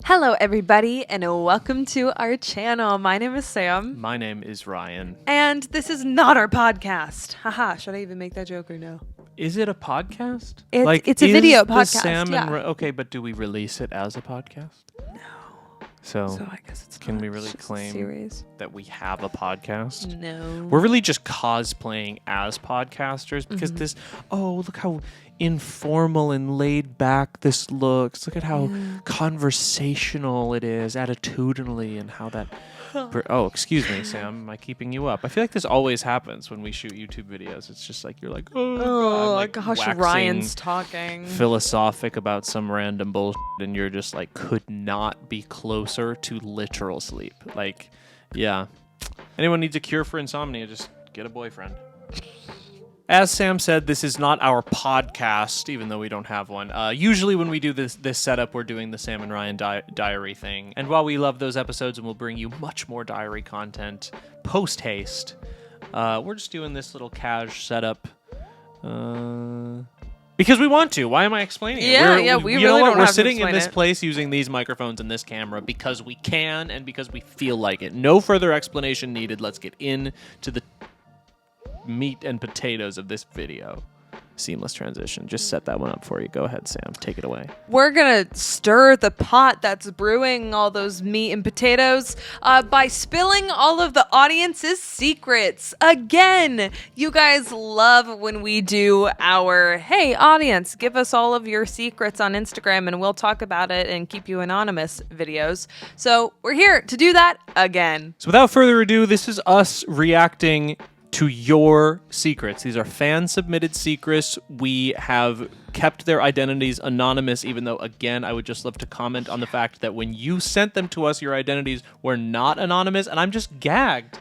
Hello, everybody, and welcome to our channel. My name is Sam. My name is Ryan. And this is not our podcast. Haha, should I even make that joke or no? Is it a podcast? It's a video the podcast, Sam yeah. and okay, but do we release it as a podcast? No. So I guess it's can not. we really It's just a claim series. that we have a podcast? No. We're really just cosplaying as podcasters because look how informal and laid back this looks. Look at how conversational it is, attitudinally, and how that... excuse me, Sam. Am I keeping you up? I feel like this always happens when we shoot YouTube videos. It's just like, you're like, gosh, waxing Ryan's talking. philosophic about some random bullshit, and you're just like, could not be closer to literal sleep. Like, yeah. Anyone needs a cure for insomnia, just get a boyfriend. As Sam said, this is not our podcast, even though we don't have one. Usually when we do this setup, we're doing the Sam and Ryan diary thing. And while we love those episodes and we'll bring you much more diary content post-haste, we're just doing this little cash setup because we want to. Why am I explaining it? We you really know what? don't We're have to sitting in explain this it. place using these microphones and this camera because we can and because we feel like it. No further explanation needed. Let's get into the meat and potatoes of this video. Seamless transition. Just set that one up for you. Go ahead, Sam. Take it away. We're going to stir the pot that's brewing all those meat and potatoes by spilling all of the audience's secrets. Again, you guys love when we do our, hey, audience, give us all of your secrets on Instagram and we'll talk about it and keep you anonymous videos. So we're here to do that again. So without further ado, this is us reacting to your secrets. These are fan-submitted secrets. We have kept their identities anonymous, even though, again, I would just love to comment on the fact that when you sent them to us, your identities were not anonymous, and I'm just gagged.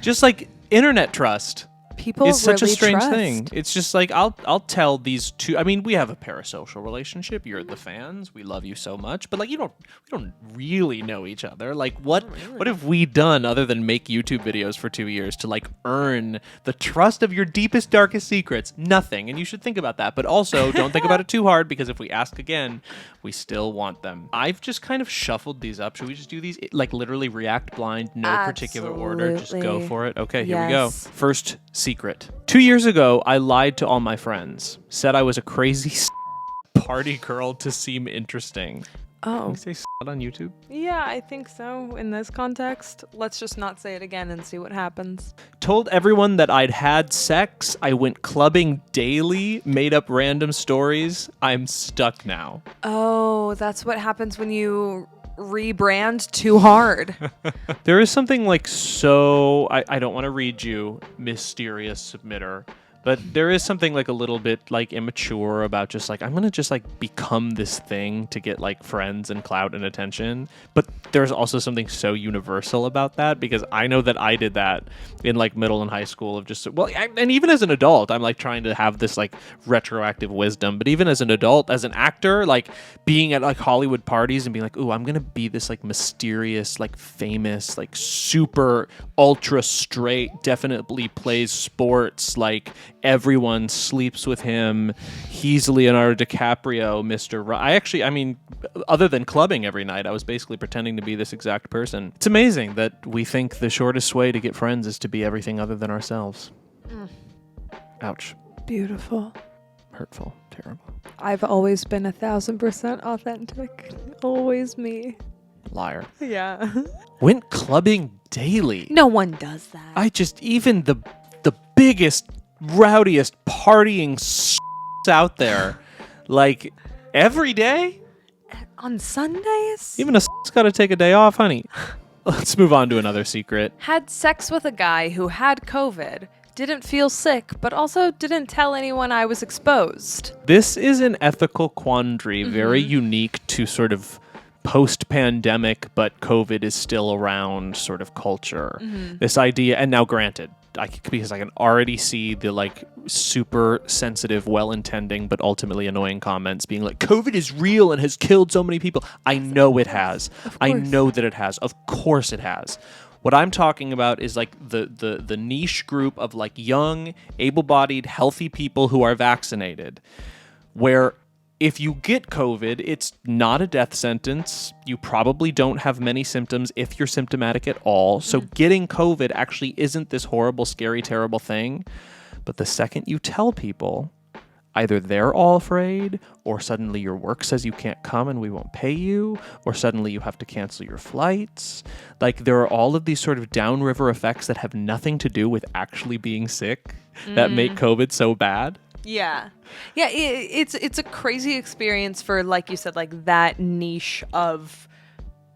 Just like internet trust. People It's such really a strange trust. thing. It's just like, I'll tell these two. I mean, we have a parasocial relationship. You're the fans. We love you so much. But like, we don't really know each other. Like, what have we done other than make YouTube videos for 2 years to like earn the trust of your deepest, darkest secrets? Nothing. And you should think about that. But also, don't think about it too hard, because if we ask again, we still want them. I've just kind of shuffled these up. Should we just do these like literally react blind, no particular order? Just go for it. Okay, here we go. Yes. First secret. 2 years ago, I lied to all my friends. Said I was a crazy party girl to seem interesting. Can Oh, we say on YouTube? yeah, I think so. In this context, let's just not say it again and see what happens. Told everyone that I'd had sex. I went clubbing daily. Made up random stories. I'm stuck now. Oh, that's what happens when you rebrand too hard. There is something like I don't want to read you, mysterious submitter, but there is something like a little bit like immature about just like, I'm going to just like become this thing to get like friends and clout and attention. But there's also something so universal about that, because I know that I did that in like middle and high school of just, and even as an adult, I'm like trying to have this like retroactive wisdom. But even as an adult, as an actor, like being at like Hollywood parties and being like, ooh, I'm going to be this like mysterious, like famous, like super ultra straight, definitely plays sports, like everyone sleeps with him. He's Leonardo DiCaprio, Mr. I mean, other than clubbing every night, I was basically pretending to be this exact person. It's amazing that we think the shortest way to get friends is to be everything other than ourselves. Ouch. Beautiful. Hurtful. Terrible. I've always been 1,000% authentic. Always me. Liar. Yeah. Went clubbing daily. No one does that. Even the biggest, rowdiest, partying out there, like every day. On Sundays? Even a got to take a day off, honey. Let's move on to another secret. Had sex with a guy who had COVID. Didn't feel sick, but also didn't tell anyone I was exposed. This is an ethical quandary, very unique to sort of post-pandemic, but COVID is still around sort of culture. This idea, and now granted, because I can already see the like super sensitive, well-intending, but ultimately annoying comments being like, COVID is real and has killed so many people. I know it has. I know that it has. Of course it has. What I'm talking about is like the niche group of like young, able-bodied, healthy people who are vaccinated, where if you get COVID, it's not a death sentence. You probably don't have many symptoms if you're symptomatic at all. So getting COVID actually isn't this horrible, scary, terrible thing. But the second you tell people, either they're all afraid, or suddenly your work says you can't come and we won't pay you, or suddenly you have to cancel your flights. Like, there are all of these sort of downriver effects that have nothing to do with actually being sick that make COVID so bad. Yeah. Yeah, it's a crazy experience for, like you said, like that niche of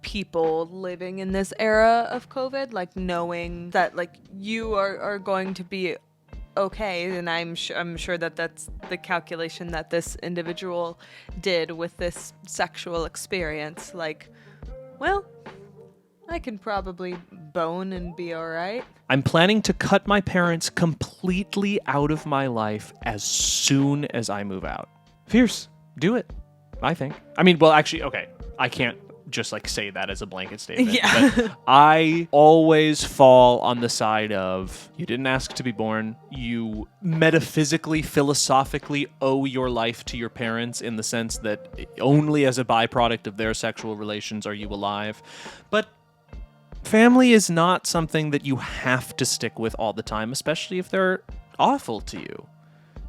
people living in this era of COVID, like knowing that like you are going to be okay. And I'm sure that that's the calculation that this individual did with this sexual experience. Like, well, I can probably bone and be all right. I'm planning to cut my parents completely out of my life as soon as I move out. Fierce. Do it, I think. I mean, well, actually, okay. I can't just like say that as a blanket statement. Yeah. But I always fall on the side of, you didn't ask to be born. You metaphysically, philosophically owe your life to your parents in the sense that only as a byproduct of their sexual relations are you alive. But family is not something that you have to stick with all the time, especially if they're awful to you.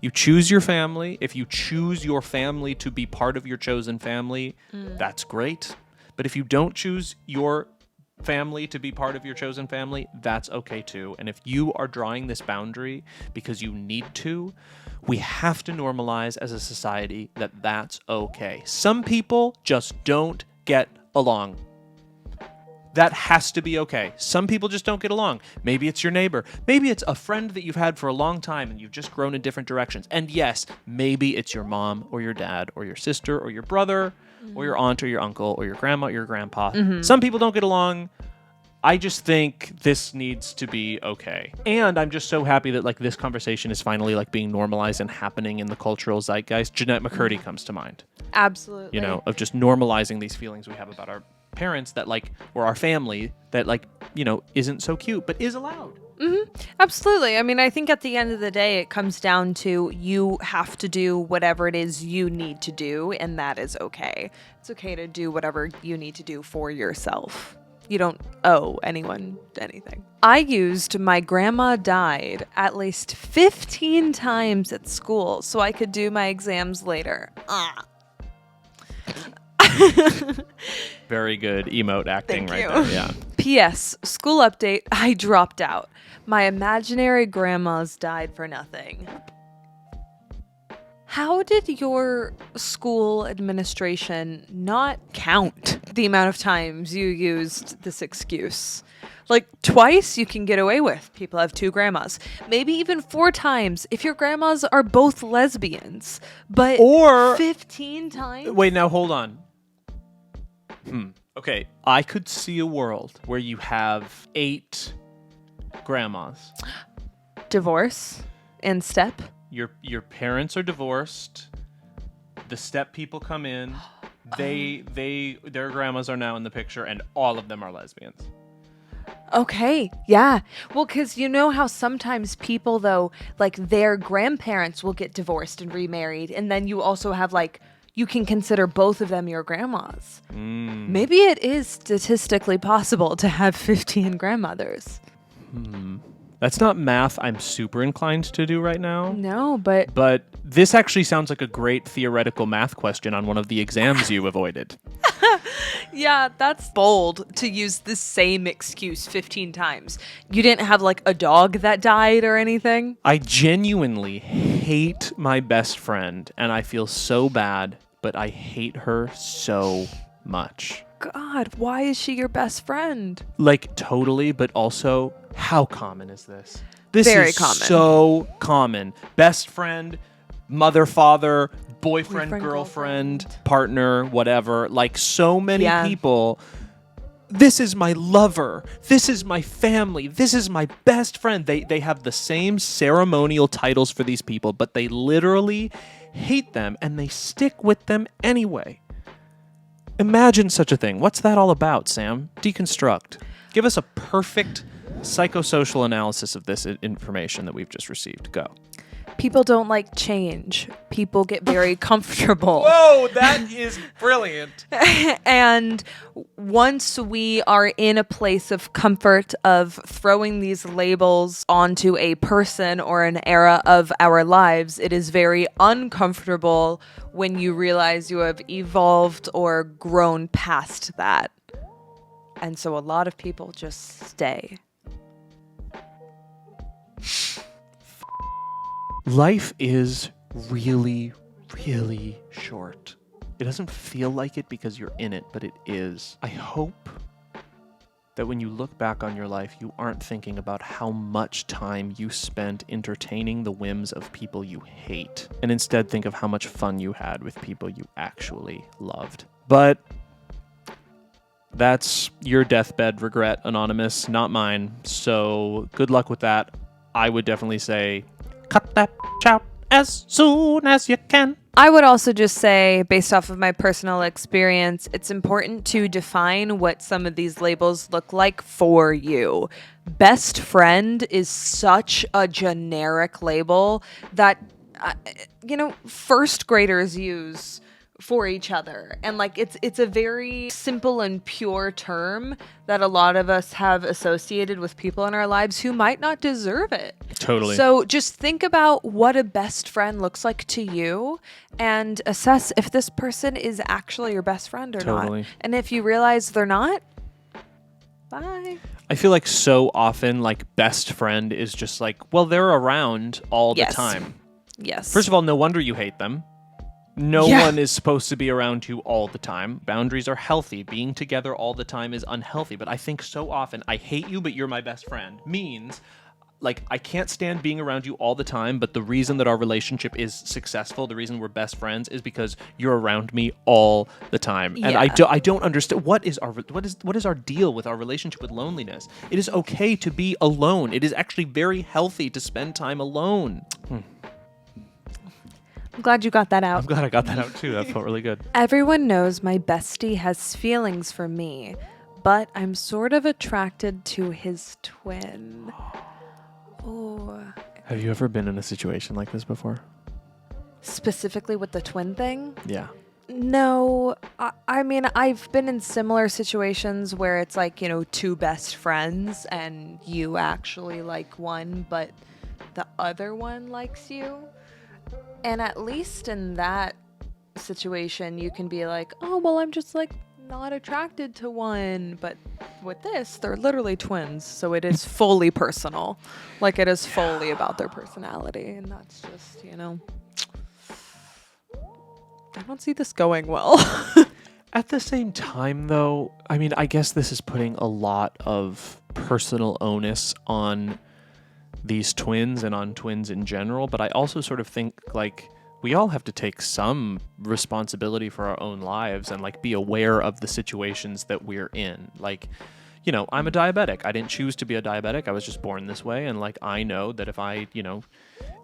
You choose your family. If you choose your family to be part of your chosen family, that's great. But if you don't choose your family to be part of your chosen family, that's okay too. And if you are drawing this boundary because you need to, we have to normalize as a society that that's okay. Some people just don't get along. That has to be okay. Some people just don't get along. Maybe it's your neighbor. Maybe it's a friend that you've had for a long time and you've just grown in different directions. And yes, maybe it's your mom or your dad or your sister or your brother or your aunt or your uncle or your grandma or your grandpa. Some people don't get along. I just think this needs to be okay. And I'm just so happy that like this conversation is finally like being normalized and happening in the cultural zeitgeist. Jeanette McCurdy comes to mind. Absolutely. You know, of just normalizing these feelings we have about our parents that like, or our family that like, you know, isn't so cute, but is allowed. Absolutely. I mean, I think at the end of the day, it comes down to you have to do whatever it is you need to do, and that is okay. It's okay to do whatever you need to do for yourself. You don't owe anyone anything. I used my grandma died at least 15 times at school so I could do my exams later. Very good emote acting. Thank right you. there. Yeah. P.S. School update, I dropped out. My imaginary grandmas died for nothing. How did your school administration not count the amount of times you used this excuse? Like twice you can get away with. People have 2 grandmas. Maybe even 4 times if your grandmas are both lesbians. But Or 15 times? wait, now hold on. Okay, I could see a world where you have 8 grandmas. Divorce and step. Your parents are divorced. The step people come in. Their grandmas are now in the picture, and all of them are lesbians. Okay, yeah. Well, because you know how sometimes people, though, like their grandparents will get divorced and remarried, and then you also have, like, you can consider both of them your grandmas. Maybe it is statistically possible to have 15 grandmothers. That's not math I'm super inclined to do right now. No, but... But this actually sounds like a great theoretical math question on one of the exams you avoided. Yeah, that's bold to use the same excuse 15 times. You didn't have, like, a dog that died or anything? I genuinely hate my best friend, and I feel so bad, but I hate her so much. God, why is she your best friend? Like, totally, but also, how common is this? This Very is common. so common. Best friend, mother, father, boyfriend, girlfriend, girlfriend. partner, whatever. Like, so many Yeah. people. This is my lover. This is my family. This is my best friend. They have the same ceremonial titles for these people, but they literally hate them, and they stick with them anyway. Imagine such a thing. What's that all about, Sam? Deconstruct. Give us a perfect psychosocial analysis of this information that we've just received. Go. People don't like change. People get very comfortable. Whoa, that is brilliant. And once we are in a place of comfort of throwing these labels onto a person or an era of our lives, it is very uncomfortable when you realize you have evolved or grown past that. And so a lot of people just stay. Life is really, really short. It doesn't feel like it because you're in it, but it is. I hope that when you look back on your life, you aren't thinking about how much time you spent entertaining the whims of people you hate, and instead think of how much fun you had with people you actually loved. But that's your deathbed regret, Anonymous, not mine. So good luck with that. I would definitely say, cut that out as soon as you can. I would also just say, based off of my personal experience, it's important to define what some of these labels look like for you. Best friend is such a generic label that, first graders use for each other. And like it's a very simple and pure term that a lot of us have associated with people in our lives who might not deserve it. Totally. So just think about what a best friend looks like to you and assess if this person is actually your best friend or Totally. not. And if you realize they're not, bye. I feel like so often, like, best friend is just like, well, they're around all the time. Yes. First of all, no wonder you hate them. No one is supposed to be around you all the time. Boundaries are healthy. Being together all the time is unhealthy. But I think so often, I hate you, but you're my best friend, means, like, I can't stand being around you all the time, but the reason that our relationship is successful, the reason we're best friends, is because you're around me all the time. And I don't understand what is our deal with our relationship with loneliness. It is okay to be alone. It is actually very healthy to spend time alone. I'm glad you got that out. I'm glad I got that out too. That felt really good. Everyone knows my bestie has feelings for me, but I'm sort of attracted to his twin. Oh. Have you ever been in a situation like this before? Specifically with the twin thing? Yeah. No, I mean, I've been in similar situations where it's like, two best friends and you actually like one, but the other one likes you. And at least in that situation, you can be like, oh, well, I'm just like not attracted to one. But with this, they're literally twins. So it is fully personal. Like it is fully about their personality. And that's just, I don't see this going well. At the same time, though, I mean, I guess this is putting a lot of personal onus on these twins and on twins in general, but I also sort of think like we all have to take some responsibility for our own lives and like be aware of the situations that we're in. Like, I'm a diabetic. I didn't choose to be a diabetic. I was just born this way. And like, I know that if I,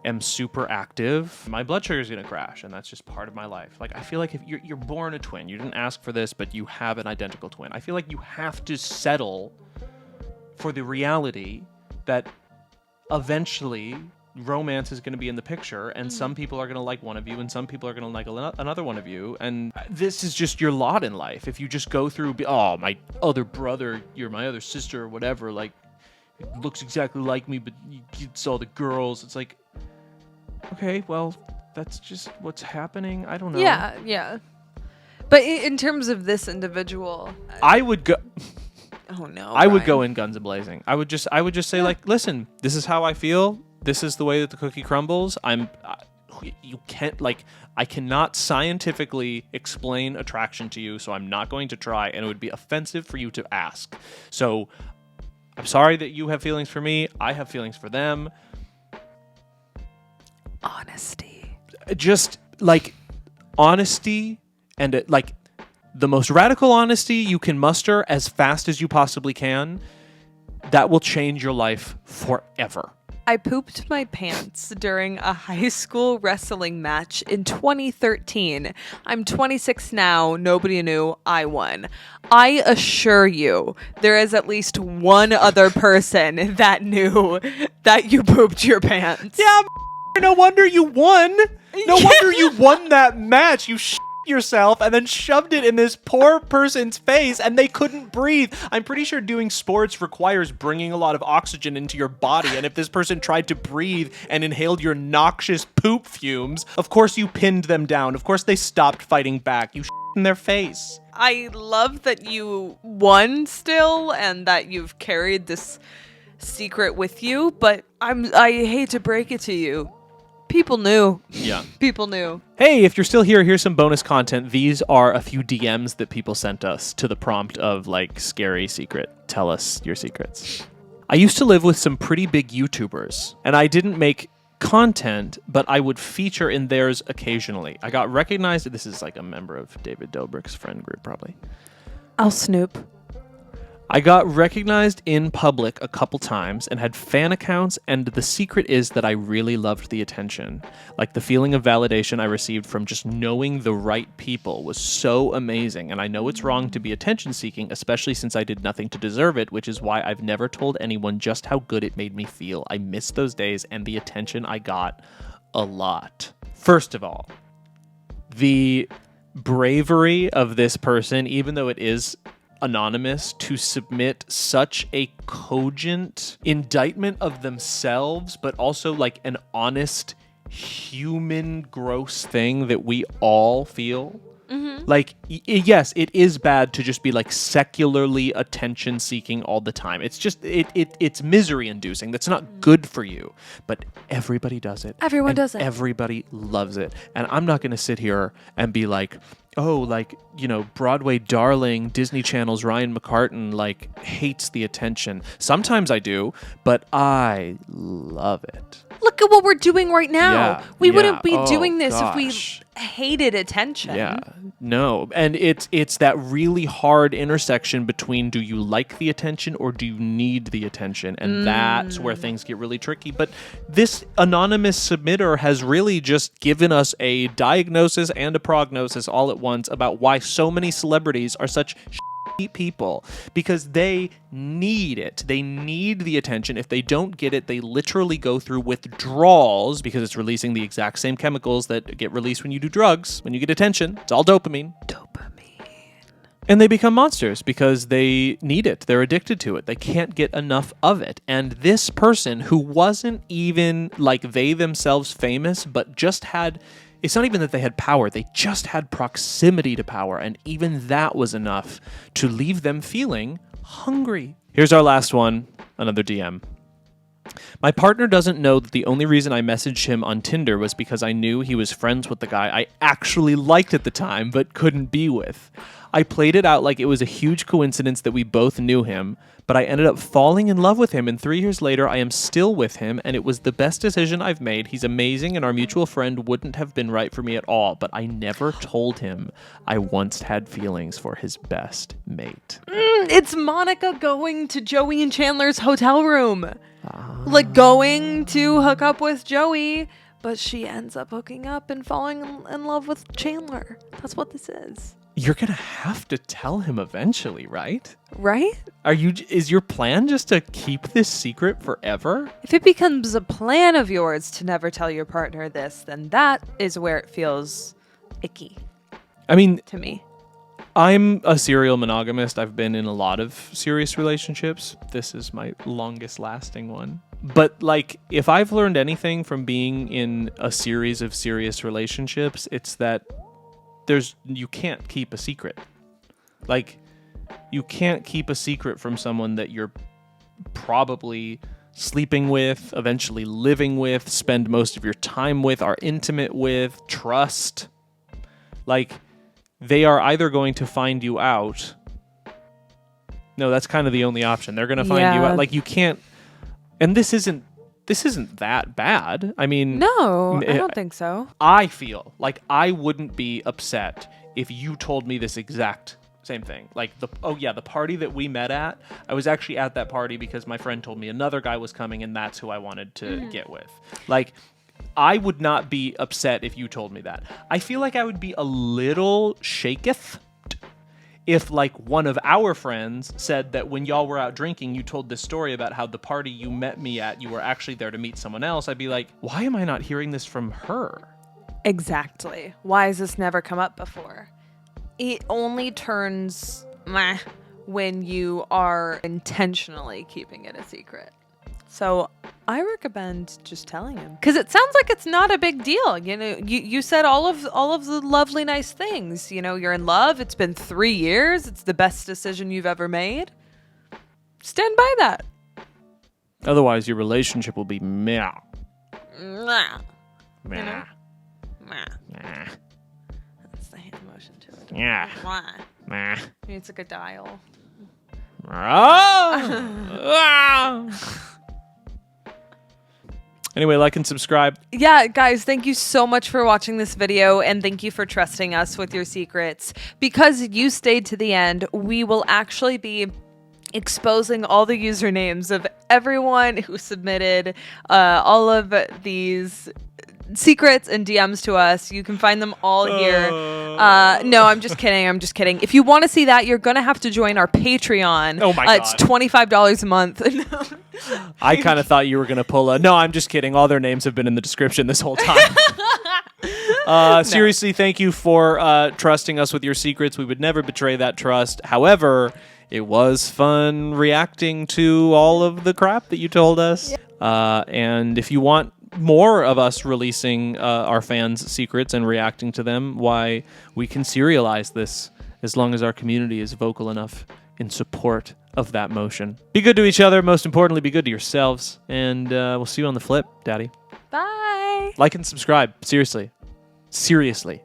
am super active, my blood sugar is going to crash. And that's just part of my life. Like, I feel like if you're born a twin, you didn't ask for this, but you have an identical twin. I feel like you have to settle for the reality that eventually romance is going to be in the picture, and some people are going to like one of you and some people are going to like another one of you, and this is just your lot in life. If you just go through, my other brother, you're my other sister or whatever, like it looks exactly like me, but you saw the girls, it's like, okay, well, that's just what's happening. I don't know. Yeah. But in terms of this individual, I would go oh no. I would go in guns a-blazing. I would just say, like, listen, this is how I feel. This is the way that the cookie crumbles. You can't, like, I cannot scientifically explain attraction to you, so I'm not going to try, and it would be offensive for you to ask. So I'm sorry that you have feelings for me. I have feelings for them. Honesty. Just, like, honesty and, like, the most radical honesty you can muster as fast as you possibly can, that will change your life forever. I pooped my pants during a high school wrestling match in 2013. I'm 26 now. Nobody knew. I won. I assure you, there is at least one other person that knew that you pooped your pants. Yeah, no wonder you won. No wonder you won that match. You yourself and then shoved it in this poor person's face and they couldn't breathe. I'm pretty sure doing sports requires bringing a lot of oxygen into your body, and if this person tried to breathe and inhaled your noxious poop fumes, of course you pinned them down. Of course they stopped fighting back. You in their face. I love that you won still and that you've carried this secret with you, but I hate to break it to you. People knew. Yeah. People knew. Hey, if you're still here, here's some bonus content. These are a few DMs that people sent us to the prompt of, like, scary secret. Tell us your secrets. I used to live with some pretty big YouTubers, and I didn't make content, but I would feature in theirs occasionally. I got recognized. This is like a member of David Dobrik's friend group, probably. I'll snoop. I got recognized in public a couple times and had fan accounts, and the secret is that I really loved the attention. Like, the feeling of validation I received from just knowing the right people was so amazing, and I know it's wrong to be attention-seeking, especially since I did nothing to deserve it, which is why I've never told anyone just how good it made me feel. I miss those days and the attention I got a lot. First of all, the bravery of this person, even though it is anonymous, to submit such a cogent indictment of themselves, but also like an honest human gross thing that we all feel. Like, yes, it is bad to just be like secularly attention seeking all the time. It's just it's misery inducing. That's not good for you. But everybody does it. Everyone does it. Everybody loves it. And I'm not going to sit here and be like, oh, like, you know, Broadway darling, Disney Channel's Ryan McCartan, like, hates the attention. Sometimes I do, but I love it. Look at what we're doing right now. Yeah, we wouldn't be doing this gosh. if we hated attention. Yeah, no. And it's that really hard intersection between, do you like the attention or do you need the attention? And that's where things get really tricky. But this anonymous submitter has really just given us a diagnosis and a prognosis all at once about why so many celebrities are such people, because they need it. They need the attention. If they don't get it, they literally go through withdrawals because it's releasing the exact same chemicals that get released when you do drugs. When you get attention, it's all dopamine. And they become monsters because they need it. They're addicted to it. They can't get enough of it. And this person, who wasn't even like they themselves famous, but just had, it's not even that they had power, they just had proximity to power, and even that was enough to leave them feeling hungry. Here's our last one, another DM. My partner doesn't know that the only reason I messaged him on Tinder was because I knew he was friends with the guy I actually liked at the time but couldn't be with. I played it out like it was a huge coincidence that we both knew him, but I ended up falling in love with him, and 3 years later I am still with him, and it was the best decision I've made. He's amazing, and our mutual friend wouldn't have been right for me at all, but I never told him I once had feelings for his best mate. It's Monica going to Joey and Chandler's hotel room. Like, going to hook up with Joey, but she ends up hooking up and falling in love with Chandler. That's what this is. You're gonna have to tell him eventually, right? Right? Is your plan just to keep this secret forever? If it becomes a plan of yours to never tell your partner this, then that is where it feels icky. I mean, to me. I'm a serial monogamist. I've been in a lot of serious relationships. This is my longest lasting one. But, like, if I've learned anything from being in a series of serious relationships, it's that you can't keep a secret. Like, you can't keep a secret from someone that you're probably sleeping with, eventually living with, spend most of your time with, are intimate with, trust. Like, they are either going to find you out. No, that's kind of the only option. They're going to find you out. Like, you can't. And this isn't that bad. I mean, no, I don't think so. I feel like I wouldn't be upset if you told me this exact same thing. Like, the party that we met at, I was actually at that party because my friend told me another guy was coming, and that's who I wanted to get with. Like, I would not be upset if you told me that. I feel like I would be a little shaketh if like one of our friends said that when y'all were out drinking, you told this story about how the party you met me at, you were actually there to meet someone else, I'd be like, why am I not hearing this from her? Exactly. Why has this never come up before? It only turns meh when you are intentionally keeping it a secret. So I recommend just telling him, because it sounds like it's not a big deal. You know, you said all of the lovely, nice things. You know, you're in love. It's been 3 years. It's the best decision you've ever made. Stand by that. Otherwise, your relationship will be meh. Meh. Meh. You know? Meh. Meh. That's the hand motion to it. Yeah. Meh. Meh. It's like a dial. Anyway, like and subscribe. Yeah, guys, thank you so much for watching this video, and thank you for trusting us with your secrets. Because you stayed to the end, we will actually be exposing all the usernames of everyone who submitted all of these secrets and DMs to us. You can find them all here. No, I'm just kidding. If you want to see that, you're gonna have to join our Patreon. Oh my God. It's $25 a month. I kind of thought you were gonna pull a. No, I'm just kidding. All their names have been in the description this whole time. Seriously, thank you for trusting us with your secrets. We would never betray that trust. However, it was fun reacting to all of the crap that you told us. And if you want more of us releasing our fans' secrets and reacting to them, why, we can serialize this as long as our community is vocal enough in support of that motion. Be good to each other. Most importantly, be good to yourselves. And we'll see you on the flip, Daddy. Bye. Like and subscribe. Seriously. Seriously.